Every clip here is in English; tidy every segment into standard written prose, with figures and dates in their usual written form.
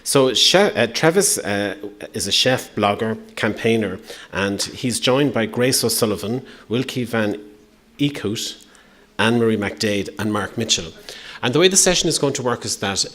So Trevis is a chef, blogger, campaigner, and he's joined by Grace O'Sullivan, Willeke van Eekhout, Anne-Marie McDade and Mark Mitchell. And the way the session is going to work is that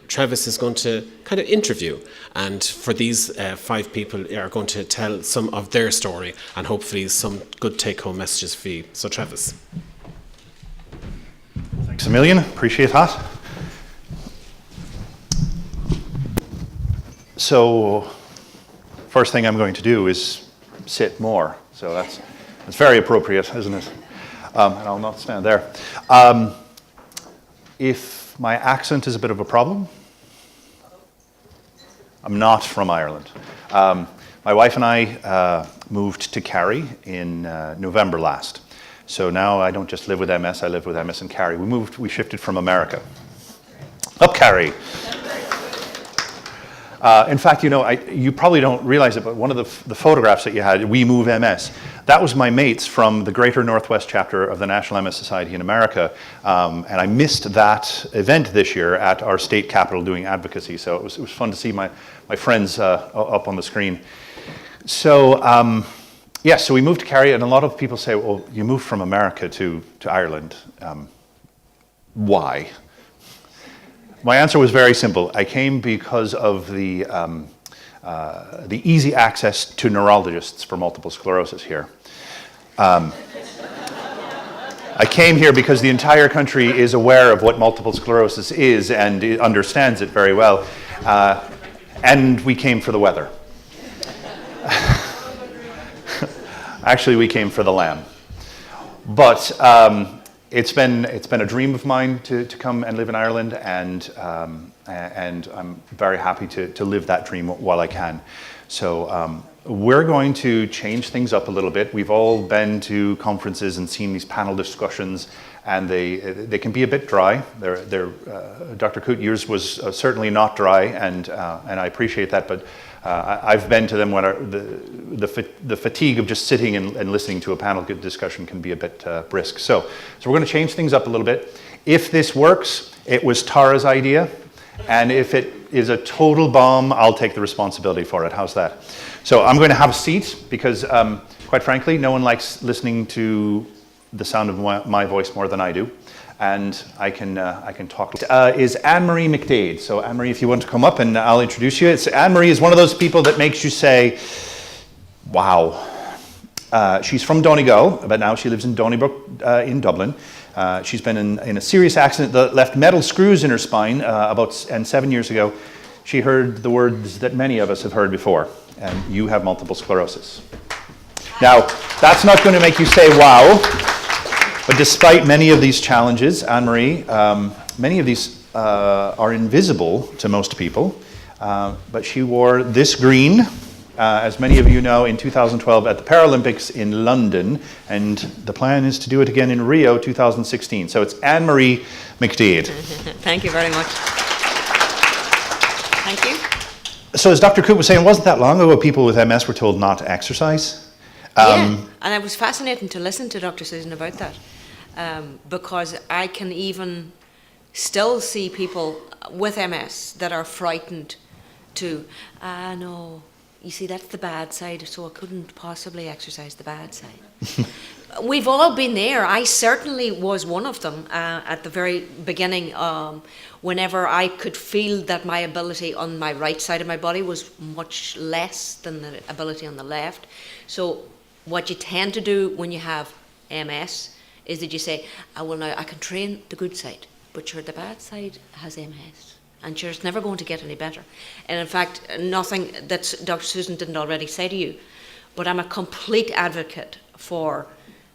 Trevis is going to kind of interview, and for these 5 people are going to tell some of their story and hopefully some good take-home messages for you. So Trevis. Thanks a million, appreciate that. So, first thing I'm going to do is sit more. So that's very appropriate, isn't it? And I'll not stand there. If my accent is a bit of a problem, I'm not from Ireland. My wife and I moved to Kerry in November last. So now I don't just live with MS, I live with MS in Kerry. We shifted from America. Up Kerry. In fact, you probably don't realize it, but one of the photographs that you had, We Move MS, that was my mates from the Greater Northwest chapter of the National MS Society in America. And I missed that event this year at our state capitol doing advocacy. So it was fun to see my friends up on the screen. So, so we moved to Kerry, and a lot of people say, well, you moved from America to Ireland. Why? My answer was very simple. I came because of the easy access to neurologists for multiple sclerosis here. I came here because the entire country is aware of what multiple sclerosis is and it understands it very well. And we came for the weather. Actually, we came for the lamb. But it's been a dream of mine to come and live in Ireland, and I'm very happy to live that dream while I can. So we're going to change things up a little bit. We've all been to conferences and seen these panel discussions, and they can be a bit dry. Dr. Coote, yours was certainly not dry, and I appreciate that, but I've been to them when the fatigue of just sitting and listening to a panel discussion can be a bit brisk. So we're going to change things up a little bit. If this works, it was Tara's idea, and if it is a total bomb, I'll take the responsibility for it. How's that? So I'm going to have a seat because, quite frankly, no one likes listening to the sound of my voice more than I do. And I can talk. Is Anne-Marie McDade. So Anne-Marie, if you want to come up and I'll introduce you. Anne-Marie is one of those people that makes you say, wow. She's from Donegal, but now she lives in Donnybrook in Dublin. She's been in a serious accident that left metal screws in her spine and 7 years ago. She heard the words that many of us have heard before, and you have multiple sclerosis. Now, that's not going to make you say wow. But despite many of these challenges, Anne-Marie, many of these are invisible to most people, but she wore this green, as many of you know, in 2012 at the Paralympics in London, and the plan is to do it again in Rio 2016. So it's Anne-Marie McDade. Thank you very much. Thank you. So as Dr. Coote was saying, it wasn't that long ago people with MS were told not to exercise. Yeah, and it was fascinating to listen to Dr. Susan about that. Because I can even still see people with MS that are frightened to, no, you see, that's the bad side, so I couldn't possibly exercise the bad side. We've all been there. I certainly was one of them at the very beginning, whenever I could feel that my ability on my right side of my body was much less than the ability on the left. So what you tend to do when you have MS is that you say, well, now I can train the good side, but sure, the bad side has MS, and sure, it's never going to get any better. And in fact, nothing that Dr. Susan didn't already say to you, but I'm a complete advocate for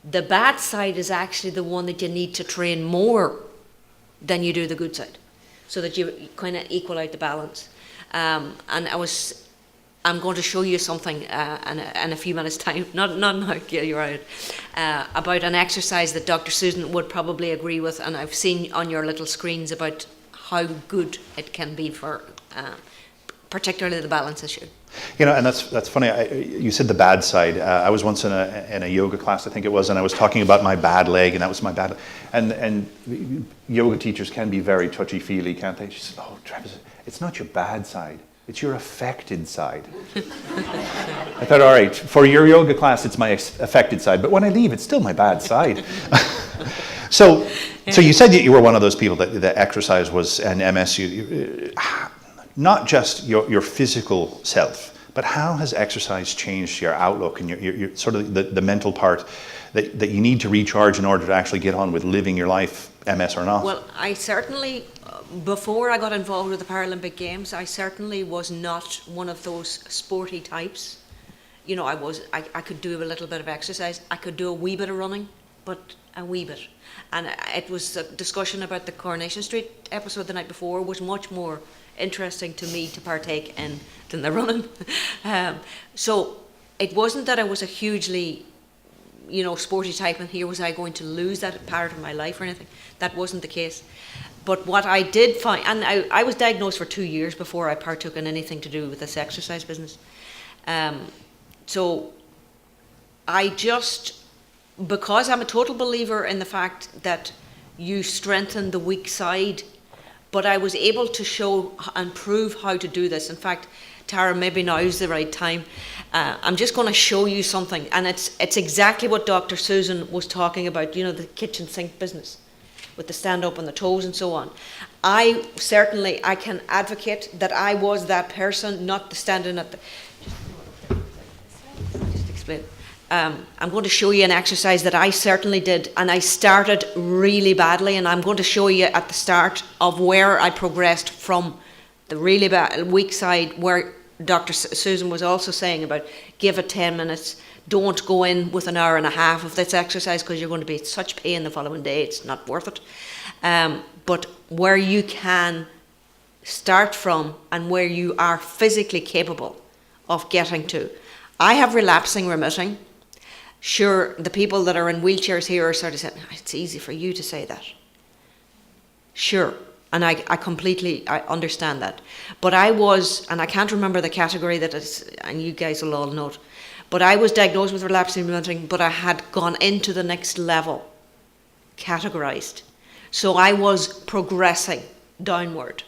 the bad side is actually the one that you need to train more than you do the good side, so that you kind of equal out the balance. And I'm going to show you something in a few minutes' time, not now, you're out, about an exercise that Dr. Susan would probably agree with, and I've seen on your little screens about how good it can be for particularly the balance issue. You know, and that's funny. You said the bad side. I was once in a yoga class, I think it was, and I was talking about my bad leg, and that was my bad. And yoga teachers can be very touchy feely, can't they? She said, "Oh, Trevis, it's not your bad side; it's your affected side." I thought, all right, for your yoga class, it's my affected side, but when I leave, it's still my bad side. So you said that you were one of those people that exercise was an MS. Not just your physical self, but how has exercise changed your outlook and your sort of the mental part that you need to recharge in order to actually get on with living your life, MS or not? Well, I certainly, before I got involved with the Paralympic Games, I certainly was not one of those sporty types. You know, I could do a little bit of exercise. I could do a wee bit of running, but a wee bit. And it was a discussion about the Coronation Street episode the night before was much more interesting to me to partake in than the running. So it wasn't that I was a hugely, sporty type and here was I going to lose that part of my life or anything. That wasn't the case. But what I did find, and I was diagnosed for 2 years before I partook in anything to do with this exercise business. So I just, because I'm a total believer in the fact that you strengthen the weak side, but I was able to show and prove how to do this. In fact, Tara, maybe now is the right time. I'm just going to show you something, and it's exactly what Dr. Susan was talking about, the kitchen sink business, with the stand up on the toes and so on. I can advocate that I was that person, not the standing at the... Just explain. I'm going to show you an exercise that I certainly did, and I started really badly, and I'm going to show you at the start of where I progressed from the really bad, weak side, where Dr. Susan was also saying about give it 10 minutes, don't go in with an hour and a half of this exercise because you're going to be in such pain the following day, it's not worth it. But where you can start from and where you are physically capable of getting to. I have relapsing remitting. Sure, the people that are in wheelchairs here are sort of saying, it's easy for you to say that. Sure, and I completely understand that. But I was, and I can't remember the category that is, and you guys will all know it, but I was diagnosed with relapsing remitting, but I had gone into the next level, categorised. So I was progressing downward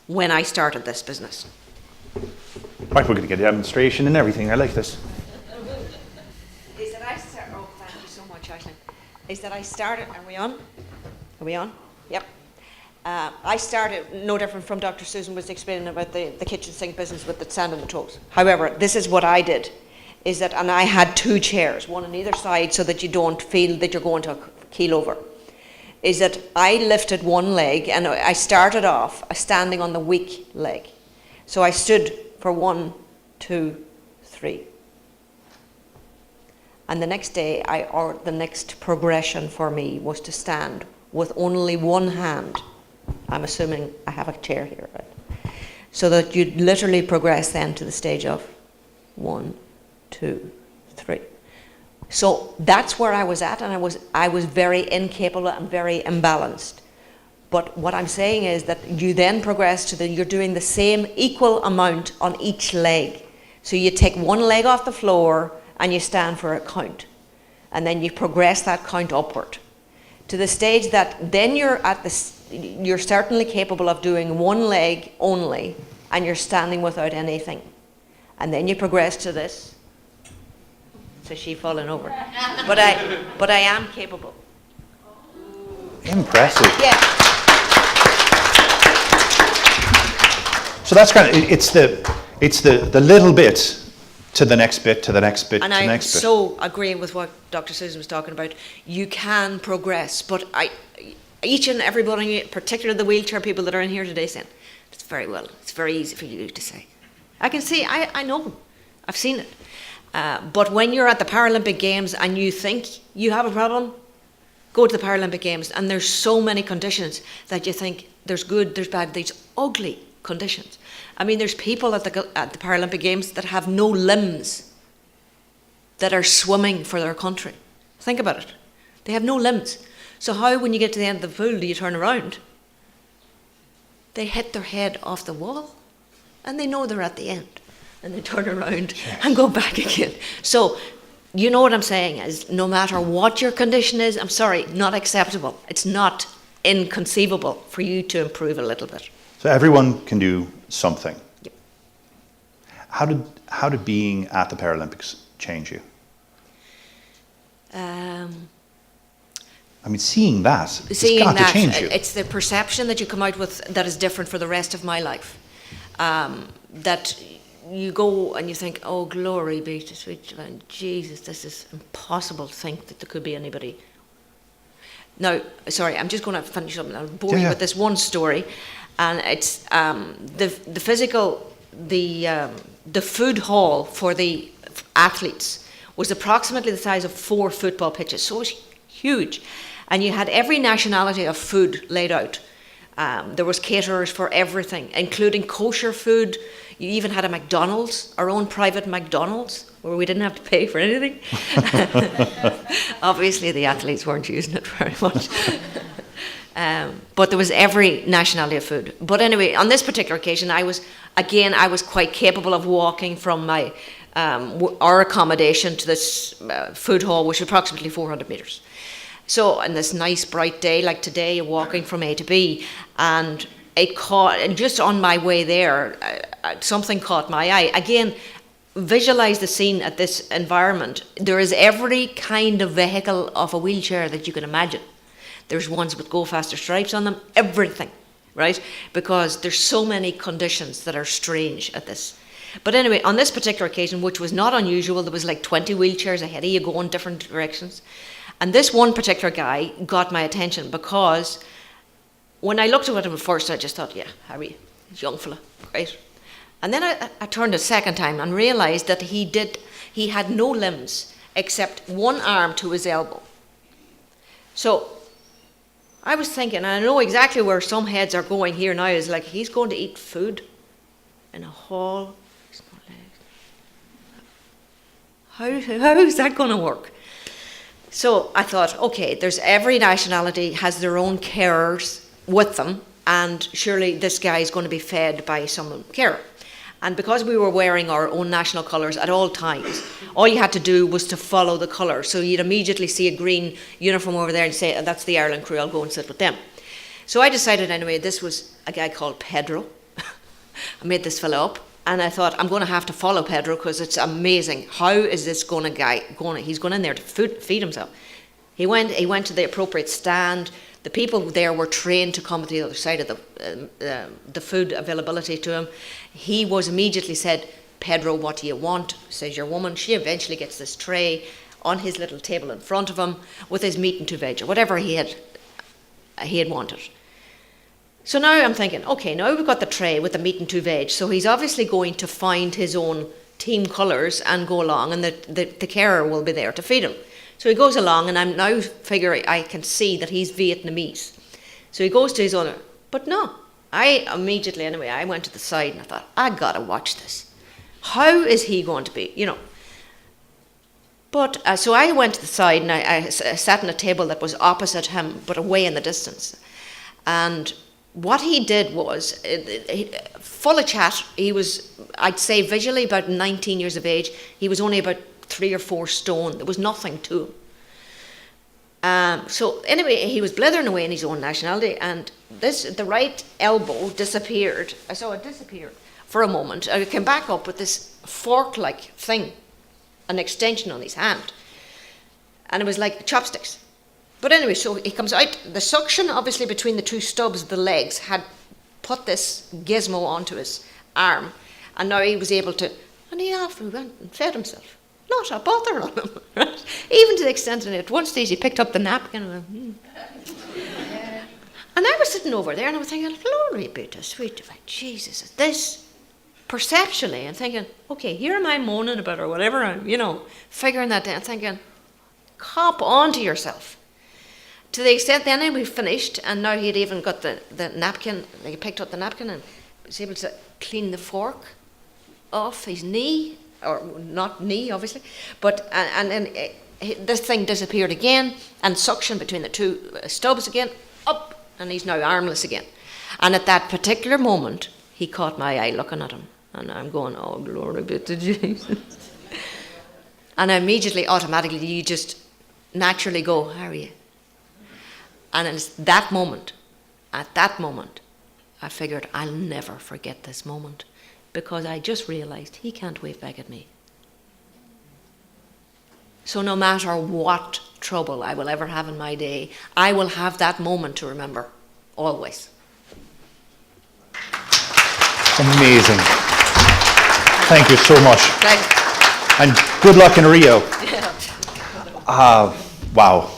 when I started this business. Right, we're going to get a demonstration and everything. I like this. Thank you so much, Aisling. Is that I started, are we on? Are we on? Yep. I started, no different from Dr. Susan was explaining about the kitchen sink business with the sand on the toes. However, this is what I did, and I had 2 chairs, one on either side so that you don't feel that you're going to keel over, is that I lifted one leg and I started off standing on the weak leg. So I stood for 1, 2, 3. And the next day, the next progression for me was to stand with only one hand. I'm assuming I have a chair here, right? So that you'd literally progress then to the stage of 1, 2, 3. So that's where I was at, and I was very incapable and very imbalanced. But what I'm saying is that you then progress to you're doing the same equal amount on each leg. So you take one leg off the floor and you stand for a count. And then you progress that count upward to the stage that then you're certainly capable of doing one leg only and you're standing without anything. And then you progress to this. So she's falling over. But I am capable. Impressive. Yeah. So that's kind of, it's the little bit to the next bit, to the next bit, and to the next bit. And I'm so agreeing with what Dr. Susan was talking about. You can progress, but each and everybody, particularly the wheelchair people that are in here today, saying, it's very easy for you to say. I can see, I know, I've seen it. But when you're at the Paralympic Games and you think you have a problem, go to the Paralympic Games, and there's so many conditions that you think there's good, there's bad, there's ugly conditions. I mean, there's people at the Paralympic Games that have no limbs that are swimming for their country. Think about it. They have no limbs. So how, when you get to the end of the pool, do you turn around? They hit their head off the wall. and they know they're at the end, and they turn around and go back again. So, you know what I'm saying is, no matter what your condition is, I'm sorry, not acceptable. It's not inconceivable for you to improve a little bit. So everyone can do something. Yep. How did being at the Paralympics change you? I mean, seeing that, it's got to change you. It's the perception that you come out with that is different for the rest of my life. That you go and you think, oh, glory be to sweet divine Jesus, this is impossible to think that there could be anybody. Now, sorry, I'm just going to finish up and I'll bore you with this one story. And it's the food hall for the athletes was approximately the size of 4 football pitches. So it was huge. And you had every nationality of food laid out. There was caterers for everything, including kosher food. You even had a McDonald's, our own private McDonald's, where we didn't have to pay for anything. Obviously, the athletes weren't using it very much. But there was every nationality of food. But anyway, on this particular occasion, I was quite capable of walking from my our accommodation to this food hall, which was approximately 400 metres. So, on this nice bright day like today, walking from A to B, and just on my way there, something caught my eye. Again, visualize the scene at this environment. There is every kind of vehicle of a wheelchair that you can imagine. There's ones with Go Faster stripes on them, everything, right? Because there's so many conditions that are strange at this. But anyway, on this particular occasion, which was not unusual, there was like 20 wheelchairs ahead of you going different directions. And this one particular guy got my attention because when I looked at him at first, I just thought, yeah, Harry, he's a young fella, great. And then I turned a second time and realised that he had no limbs except one arm to his elbow. So I was thinking, and I know exactly where some heads are going here now, is like, he's going to eat food in a hall. He's no legs. How is that going to work? So I thought, okay, there's every nationality has their own carers with them, and surely this guy is going to be fed by some carer. And because we were wearing our own national colours at all times, all you had to do was to follow the colour. So you'd immediately see a green uniform over there and say, that's the Ireland crew, I'll go and sit with them. So I decided anyway, this was a guy called Pedro. I made this fella up, and I thought, I'm going to have to follow Pedro because it's amazing. How is this he's going in there to feed himself. He went to the appropriate stand. The people there were trained to come to the other side of the food availability to him. He was immediately said, Pedro, what do you want? Says your woman. She eventually gets this tray on his little table in front of him with his meat and 2 veg, or whatever he had wanted. So now I'm thinking, okay, now we've got the tray with the meat and 2 veg, so he's obviously going to find his own team colours and go along, and the carer will be there to feed him. So he goes along, and I'm now figuring I can see that he's Vietnamese. So he goes to his owner. But no, I went to the side and I thought, I got to watch this. How is he going to be, But so I went to the side and I sat on a table that was opposite him, but away in the distance. And what he did was, full of chat, he was, I'd say visually about 19 years of age. He was only about 3 or 4 stone. There was nothing to him. So anyway, he was blithering away in his own nationality, and the right elbow disappeared. I saw it disappear for a moment. I came back up with this fork-like thing, an extension on his hand, and it was like chopsticks. But anyway, so he comes out. The suction, obviously, between the 2 stubs of the legs had put this gizmo onto his arm, and now he was able to, and he off and went and fed himself. Not a bother on him, right? Even to the extent that at one stage he picked up the napkin and went, And I was sitting over there and I was thinking, glory be to sweet divine Jesus, this perceptually, and thinking, okay, here am I moaning about or whatever, I'm, figuring that down, thinking, cop on to yourself. To the extent then we finished, and now he'd even got the napkin, he picked up the napkin and was able to clean the fork off his knee, or not knee, obviously, but and then this thing disappeared again, and suction between the 2 stubs again, up, and he's now armless again. And at that particular moment, he caught my eye looking at him. And I'm going, oh, glory be to Jesus. And immediately, automatically, you just naturally go, how are you? And it's that moment, at that moment, I figured I'll never forget this moment, because I just realised he can't wave back at me. So no matter what trouble I will ever have in my day, I will have that moment to remember, always. Amazing. Thank you so much. Thanks. And good luck in Rio. Yeah. Wow.